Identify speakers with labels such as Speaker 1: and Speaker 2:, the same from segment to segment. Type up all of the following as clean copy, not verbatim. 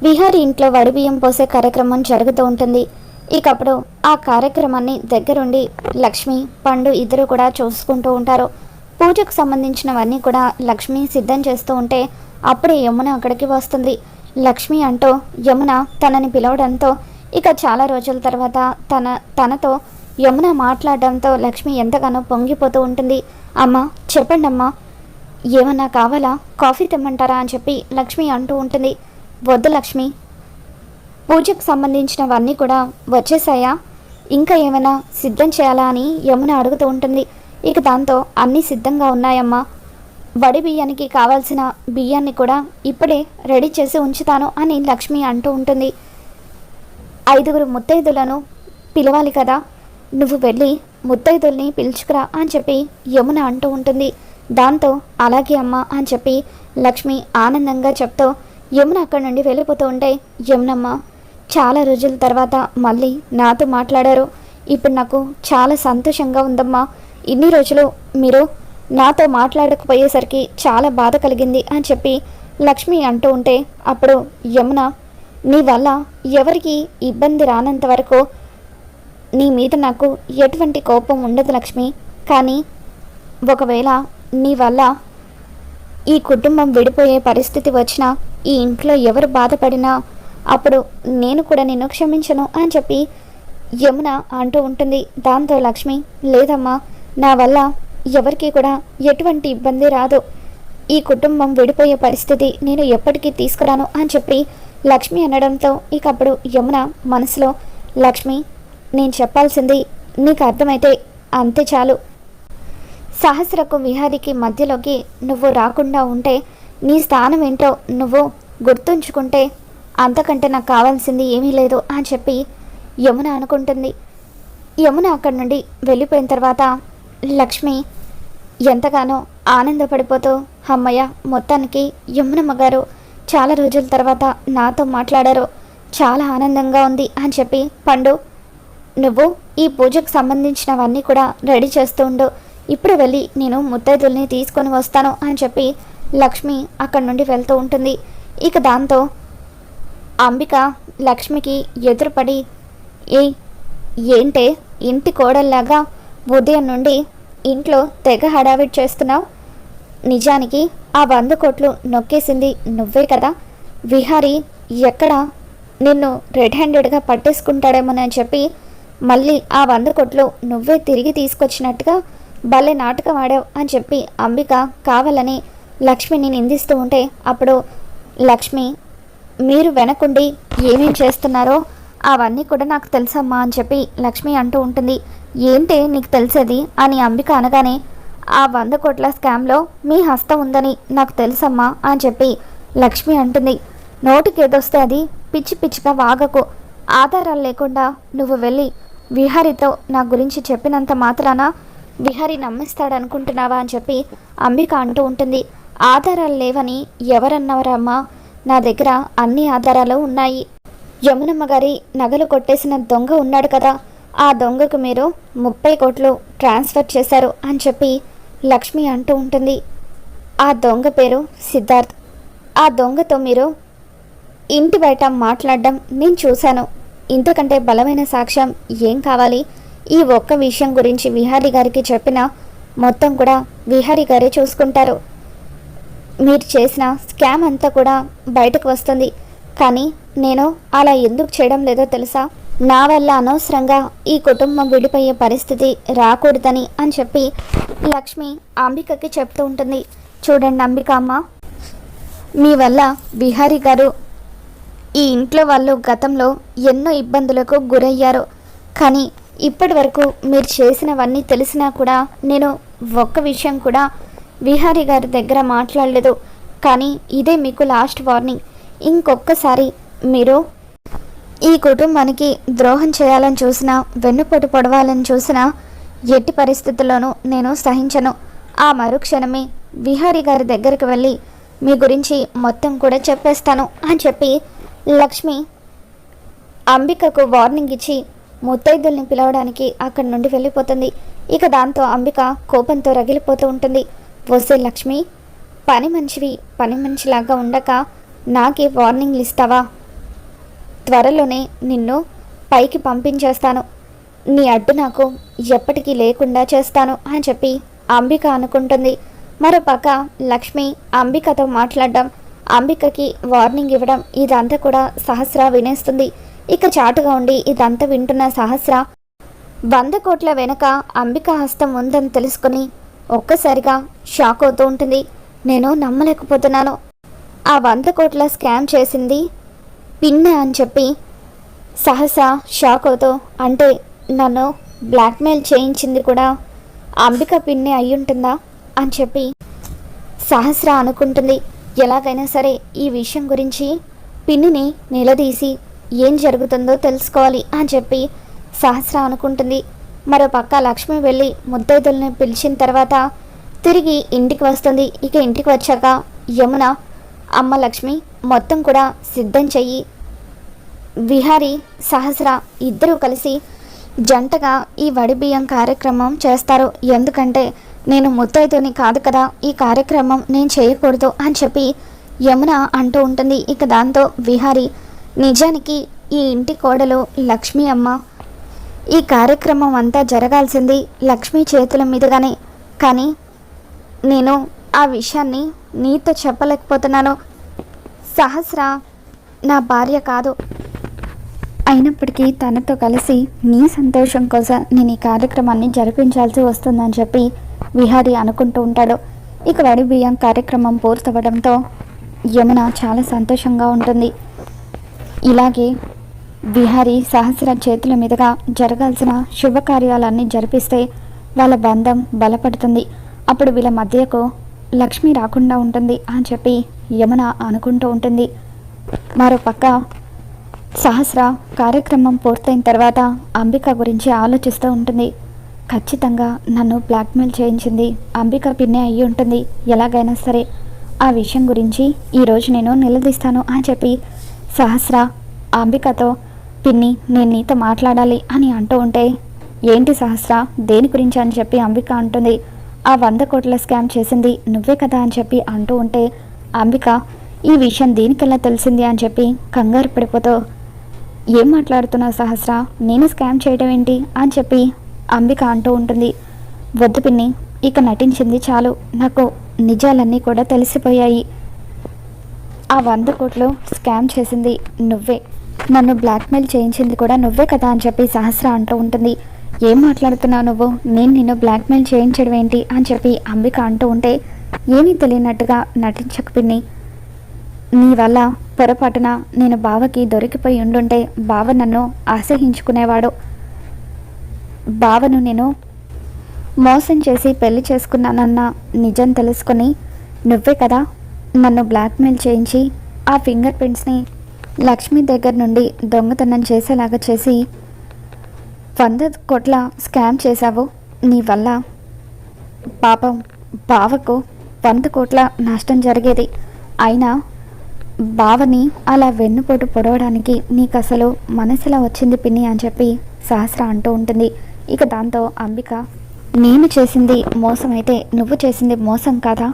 Speaker 1: విహారీ ఇంట్లో వడిబియ్యం పోసే కార్యక్రమం జరుగుతూ ఉంటుంది. ఇకప్పుడు ఆ కార్యక్రమాన్ని దగ్గరుండి లక్ష్మి, పండు ఇద్దరు కూడా చూసుకుంటూ ఉంటారు. పూజకు సంబంధించినవన్నీ కూడా లక్ష్మి సిద్ధం చేస్తూ ఉంటే అప్పుడే యమున అక్కడికి వస్తుంది. లక్ష్మి అంటూ యమున తనని పిలవడంతో ఇక చాలా రోజుల తర్వాత తనతో యమున మాట్లాడడంతో లక్ష్మి ఎంతగానో పొంగిపోతూ ఉంటుంది. అమ్మ చెప్పండి అమ్మా, ఏమన్నా కావాలా, కాఫీ తెమ్మంటారా అని చెప్పి లక్ష్మి అంటూ ఉంటుంది. వద్దు లక్ష్మి, పూజకు సంబంధించినవన్నీ కూడా వచ్చేసాయా, ఇంకా ఏమైనా సిద్ధం చేయాలా అని యమున అడుగుతూ ఉంటుంది. ఇక దాంతో అన్నీ సిద్ధంగా ఉన్నాయమ్మా, వడి బియ్యానికి కావాల్సిన బియ్యాన్ని కూడా ఇప్పుడే రెడీ చేసి ఉంచుతాను అని లక్ష్మి అంటూ ఉంటుంది. 5 ముత్తైదులను పిలవాలి కదా, నువ్వు వెళ్ళి ముత్తైదుల్ని పిలుచుకురా అని చెప్పి యమున అంటూ ఉంటుంది. దాంతో అలాగే అమ్మ అని చెప్పి లక్ష్మి ఆనందంగా చెప్తూ యమున అక్కడి నుండి వెళ్ళిపోతూ ఉంటే, యమునమ్మ చాలా రోజుల తర్వాత మళ్ళీ నాతో మాట్లాడారు, ఇప్పుడు నాకు చాలా సంతోషంగా ఉందమ్మా, ఇన్ని రోజులు మీరు నాతో మాట్లాడకపోయేసరికి చాలా బాధ కలిగింది అని చెప్పి లక్ష్మి అంటూ ఉంటే, అప్పుడు యమున నీ వల్ల ఎవరికి ఇబ్బంది రానంత వరకు నీ మీద నాకు ఎటువంటి కోపం ఉండదు లక్ష్మి, కానీ ఒకవేళ నీ వల్ల ఈ కుటుంబం విడిపోయే పరిస్థితి వచ్చినా, ఈ ఇంట్లో ఎవరు బాధపడినా అప్పుడు నేను కూడా నిన్ను క్షమించను అని చెప్పి యమున అంటూ ఉంటుంది. దాంతో లక్ష్మి లేదమ్మా, నా వల్ల ఎవరికి కూడా ఎటువంటి ఇబ్బంది రాదు, ఈ కుటుంబం విడిపోయే పరిస్థితి నేను ఎప్పటికీ తీసుకురాను అని చెప్పి లక్ష్మి అనడంతో ఇక అప్పుడు యమున మనసులో, లక్ష్మి నేను చెప్పాల్సింది నీకు అర్థమైతే అంతే చాలు, సహస్రకు విహారికి మధ్యలోకి నువ్వు రాకుండా ఉంటే, నీ స్థానం ఏంటో నువ్వు గుర్తుంచుకుంటే అంతకంటే నాకు కావాల్సింది ఏమీ లేదు అని చెప్పి యమున అనుకుంటుంది. యమున అక్కడి నుండి వెళ్ళిపోయిన తర్వాత లక్ష్మి ఎంతగానో ఆనందపడిపోతూ, అమ్మయ్య మొత్తానికి యమునమ్మ గారు చాలా రోజుల తర్వాత నాతో మాట్లాడారు, చాలా ఆనందంగా ఉంది అని చెప్పి పండు నువ్వు ఈ పూజకు సంబంధించినవన్నీ కూడా రెడీ చేస్తూ ఉండు, ఇప్పుడు వెళ్ళి నేను ముత్తైదుల్ని తీసుకొని వస్తాను అని చెప్పి లక్ష్మి అక్కడి నుండి వెళ్తూ ఉంటుంది. ఇక దాంతో అంబిక లక్ష్మికి ఎదురుపడి, ఏంటే ఇంటి కోడల్లాగా ఉదయం నుండి ఇంట్లో తెగ హడావిడి చేస్తున్నావు, నిజానికి ఆ 100 కోట్లు నొక్కేసింది నువ్వే కదా, విహారీ ఎక్కడ నిన్ను రెడ్ హ్యాండెడ్గా పట్టేసుకుంటాడేమోనని చెప్పి మళ్ళీ ఆ 100 కోట్లు నువ్వే తిరిగి తీసుకొచ్చినట్టుగా భలే నాటకం ఆడావు అని చెప్పి అంబిక కావాలని లక్ష్మిని నిందిస్తూ ఉంటే, అప్పుడు లక్ష్మి మీరు వెనకుండి ఏమేం చేస్తున్నారో అవన్నీ కూడా నాకు తెలుసమ్మా అని చెప్పి లక్ష్మి అంటూ ఉంటుంది. ఏంటే నీకు తెలిసేది అని అంబిక అనగానే, ఆ 100 కోట్ల స్కామ్లో మీ హస్తం ఉందని నాకు తెలుసమ్మా అని చెప్పి లక్ష్మి అంటుంది. నోటికి ఏదొస్తే అది పిచ్చి పిచ్చిగా వాగకు, ఆధారాలు లేకుండా నువ్వు వెళ్ళి విహారీతో నా గురించి చెప్పినంత మాత్రాన విహారీ నమ్మిస్తాడనుకుంటున్నావా అని చెప్పి అంబిక అంటూ ఉంటుంది. ఆధారాలు లేవని ఎవరన్నారమ్మా, నా దగ్గర అన్ని ఆధారాలు ఉన్నాయి, యమునమ్మ గారి నగలు కొట్టేసిన దొంగ ఉన్నాడు కదా, ఆ దొంగకు మీరు 30 కోట్లు ట్రాన్స్ఫర్ చేశారు అని చెప్పి లక్ష్మి అంటూ ఉంటుంది. ఆ దొంగ పేరు సిద్ధార్థ్, ఆ దొంగతో మీరు ఇంటి బయట మాట్లాడడం నేను చూశాను, ఇంతకంటే బలమైన సాక్ష్యం ఏం కావాలి, ఈ ఒక్క విషయం గురించి విహారీ గారికి చెప్పినా మొత్తం కూడా విహారీ గారే చూసుకుంటారు, మీరు చేసిన స్కామ్ అంతా కూడా బయటకు వస్తుంది, కానీ నేను అలా ఎందుకు చేయడం లేదో తెలుసా, నా వల్ల అనవసరంగా ఈ కుటుంబం విడిపోయే పరిస్థితి రాకూడదని అని చెప్పి లక్ష్మి అంబికకి చెప్తూ ఉంటుంది. చూడండి అంబిక అమ్మ, మీ వల్ల విహారీ గారు ఈ ఇంట్లో వాళ్ళు గతంలో ఎన్నో ఇబ్బందులకు గురయ్యారు, కానీ ఇప్పటి వరకు మీరు చేసినవన్నీ తెలిసినా కూడా నేను ఒక్క విషయం కూడా విహారీ గారి దగ్గర మాట్లాడలేదు, కానీ ఇదే మీకు లాస్ట్ వార్నింగ్, ఇంకొకసారి మీరు ఈ కుటుంబానికి ద్రోహం చేయాలని చూసినా, వెన్నుపోటు పొడవాలని చూసినా ఎట్టి పరిస్థితుల్లోనూ నేను సహించను, ఆ మరుక్షణమే విహారీ గారి దగ్గరికి వెళ్ళి మీ గురించి మొత్తం కూడా చెప్పేస్తాను అని చెప్పి లక్ష్మి అంబికకు వార్నింగ్ ఇచ్చి ముత్తైదుల్ని పిలవడానికి అక్కడి నుండి వెళ్ళిపోతుంది. ఇక దాంతో అంబిక కోపంతో రగిలిపోతూ ఉంటుంది. వస్తే లక్ష్మి, పని మనిషిలాగా ఉండక నాకే వార్నింగ్లు ఇస్తావా, త్వరలోనే నిన్ను పైకి పంపించేస్తాను, నీ అడ్డు నాకు ఎప్పటికీ లేకుండా చేస్తాను అని చెప్పి అంబిక అనుకుంటుంది. మరోపక్క లక్ష్మి అంబికతో మాట్లాడడం, అంబికకి వార్నింగ్ ఇవ్వడం ఇదంతా కూడా సహస్ర వినేస్తుంది. ఇక చాటుగా ఉండి ఇదంతా వింటున్న సహస్ర 100 కోట్ల వెనుక అంబిక హస్తం ఉందని తెలుసుకుని ఒక్కసారిగా షాక్ అవుతూ ఉంటుంది. నేను నమ్మలేకపోతున్నాను, ఆ 100 కోట్ల స్కామ్ చేసింది పిన్న అని చెప్పి సహస్ర షాక్ అవుతూ, అంటే నన్ను బ్లాక్మెయిల్ చేయించింది కూడా అంబిక పిన్నే అయ్యుంటుందా అని చెప్పి సహస్ర అనుకుంటుంది. ఎలాగైనా సరే ఈ విషయం గురించి పిన్నిని నిలదీసి ఏం జరుగుతుందో తెలుసుకోవాలి అని చెప్పి సహస్ర అనుకుంటుంది. మరోపక్క లక్ష్మి వెళ్ళి ముత్తైదుల్ని పిలిచిన తర్వాత తిరిగి ఇంటికి వస్తుంది. ఇక ఇంటికి వచ్చాక యమున, అమ్మ లక్ష్మి మొత్తం కూడా సిద్ధం చెయ్యి, విహారీ సహస్ర ఇద్దరూ కలిసి జంటగా ఈ వడిబియ్యం కార్యక్రమం చేస్తారు, ఎందుకంటే నేను ముత్తైదుని కాదు కదా, ఈ కార్యక్రమం నేను చేయకూడదు అని చెప్పి యమున అంటూ ఉంటుంది. ఇక దాంతో విహారీ, నిజానికి ఈ ఇంటి కోడలు లక్ష్మి అమ్మ, ఈ కార్యక్రమం అంతా జరగాల్సింది లక్ష్మి చేతుల మీదుగానే, కానీ నేను ఆ విషయాన్ని నీతో చెప్పలేకపోతున్నాను. సహస్ర నా భార్య కాదు, అయినప్పటికీ తనతో కలిసి నీ సంతోషం కోసం నేను ఈ కార్యక్రమాన్ని జరిపించాల్సి వస్తుందని చెప్పి విహారీ అనుకుంటూ ఉంటాడు. ఇక వడిబియ్యం కార్యక్రమం పూర్తవడంతో యమున చాలా సంతోషంగా ఉంటుంది. ఇలాగే విహారీ సహస్ర చేతుల మీదుగా జరగాల్సిన శుభకార్యాలన్నీ జరిపిస్తే వాళ్ళ బంధం బలపడుతుంది. అప్పుడు వీళ్ళ మధ్యకు లక్ష్మి రాకుండా ఉంటుంది అని చెప్పి యమున అనుకుంటూ ఉంటుంది. మరోపక్క సహస్ర కార్యక్రమం పూర్తయిన తర్వాత అంబిక గురించి ఆలోచిస్తూ ఉంటుంది. ఖచ్చితంగా నన్ను బ్లాక్మెయిల్ చేయించింది అంబిక పిన్నే అయ్యి ఉంటుంది, ఎలాగైనా సరే ఆ విషయం గురించి ఈరోజు నేను నిలదీస్తాను అని చెప్పి సహస్ర అంబికతో, పిన్ని నేను నీతో మాట్లాడాలి అని అంటూ ఉంటే, ఏంటి సహస్ర దేని గురించి అని చెప్పి అంబిక అంటుంది. ఆ 100 కోట్ల స్కామ్ చేసింది నువ్వే కదా అని చెప్పి అంటూ ఉంటే అంబిక, ఈ విషయం దీనికెలా తెలిసింది అని చెప్పి కంగారు పడిపోతూ, ఏం మాట్లాడుతున్నావు సహస్ర, నేను స్కామ్ చేయడం ఏంటి అని చెప్పి అంబిక అంటూ ఉంటుంది. వద్దు పిన్ని, ఇక నటించింది చాలు, నాకు నిజాలన్నీ కూడా తెలిసిపోయాయి, ఆ 100 కోట్లు స్కామ్ చేసింది నువ్వే, నన్ను బ్లాక్మెయిల్ చేయించింది కూడా నువ్వే కదా అని చెప్పి సహస్ర అంటూ ఉంటుంది. ఏం మాట్లాడుతున్నావు నువ్వు, నేను నిన్ను బ్లాక్మెయిల్ చేయించడం ఏంటి అని చెప్పి అంబిక అంటూ ఉంటే, ఏమీ తెలియనట్టుగా నటించకు పిన్ని, నీ వల్ల పొరపాటున నేను బావకి దొరికిపోయి ఉండుంటే బావ నన్ను అసహించుకునేవాడు, బావను నేను మోసం చేసి పెళ్లి చేసుకున్నానన్న నిజం తెలుసుకొని నువ్వే కదా నన్ను బ్లాక్మెయిల్ చేయించి ఆ ఫింగర్ ప్రింట్స్ని లక్ష్మి దగ్గర నుండి దొంగతనం చేసేలాగా చేసి 100 కోట్ల స్కామ్ చేశావు, నీ వల్ల పాపం బావకు 100 కోట్ల నష్టం జరిగేది, అయినా బావని అలా వెన్నుపోటు పొడవడానికి నీకు అసలు మనసులా వచ్చింది పిన్ని అని చెప్పి సహస్ర అంటూ ఉంటుంది. ఇక దాంతో అంబిక, నేను చేసింది మోసం అయితే నువ్వు చేసింది మోసం కాదా,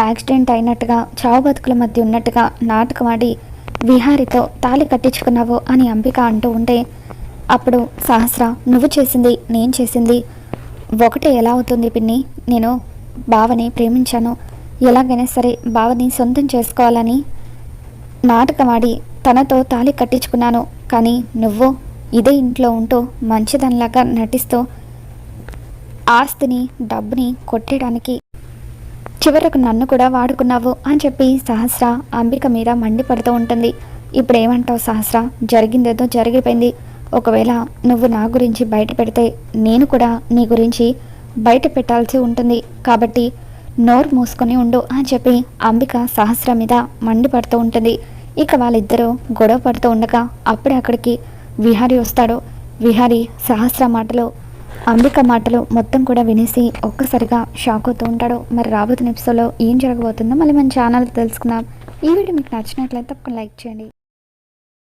Speaker 1: యాక్సిడెంట్ అయినట్టుగా చావు బతుకుల మధ్య ఉన్నట్టుగా నాటకమాడి విహారితో తాళి కట్టించుకున్నావు అని అంబిక అంటూ ఉంటే, అప్పుడు సహస్ర, నువ్వు చేసింది నేను చేసింది ఒకటే ఎలా అవుతుంది పిన్ని, నేను బావని ప్రేమించాను, ఎలాగైనా సరే బావని సొంతం చేసుకోవాలని నాటకమాడి తనతో తాళి కట్టించుకున్నాను, కానీ నువ్వు ఇదే ఇంట్లో ఉంటూ మంచిదనిలాగా నటిస్తూ ఆస్తిని డబ్బుని కొట్టడానికి చివరకు నన్ను కూడా వాడుకున్నావు అని చెప్పి సహస్ర అంబిక మీద మండిపడుతూ ఉంటుంది. ఇప్పుడు ఏమంటావు సహస్ర, జరిగిందేదో జరిగిపోయింది, ఒకవేళ నువ్వు నా గురించి బయట పెడితే నేను కూడా నీ గురించి బయట పెట్టాల్సి ఉంటుంది, కాబట్టి నోరు మూసుకొని ఉండు అని చెప్పి అంబిక సహస్ర మీద మండిపడుతూ ఉంటుంది. ఇక వాళ్ళిద్దరూ గొడవ పడుతూ ఉండగా అప్పుడే అక్కడికి విహారీ వస్తాడు. విహారీ సహస్ర మాటలు అంబిక మాటలు మొత్తం కూడా వినేసి ఒక్కసారిగా షాక్ అవుతూ ఉంటాడు. మరి రాబోతున్న ఎపిసోడ్లో ఏం జరగబోతుందో మళ్ళీ మన ఛానల్ తెలుసుకుందాం. ఈ వీడియో మీకు నచ్చినట్లయితే తప్పకుండా లైక్ చేయండి.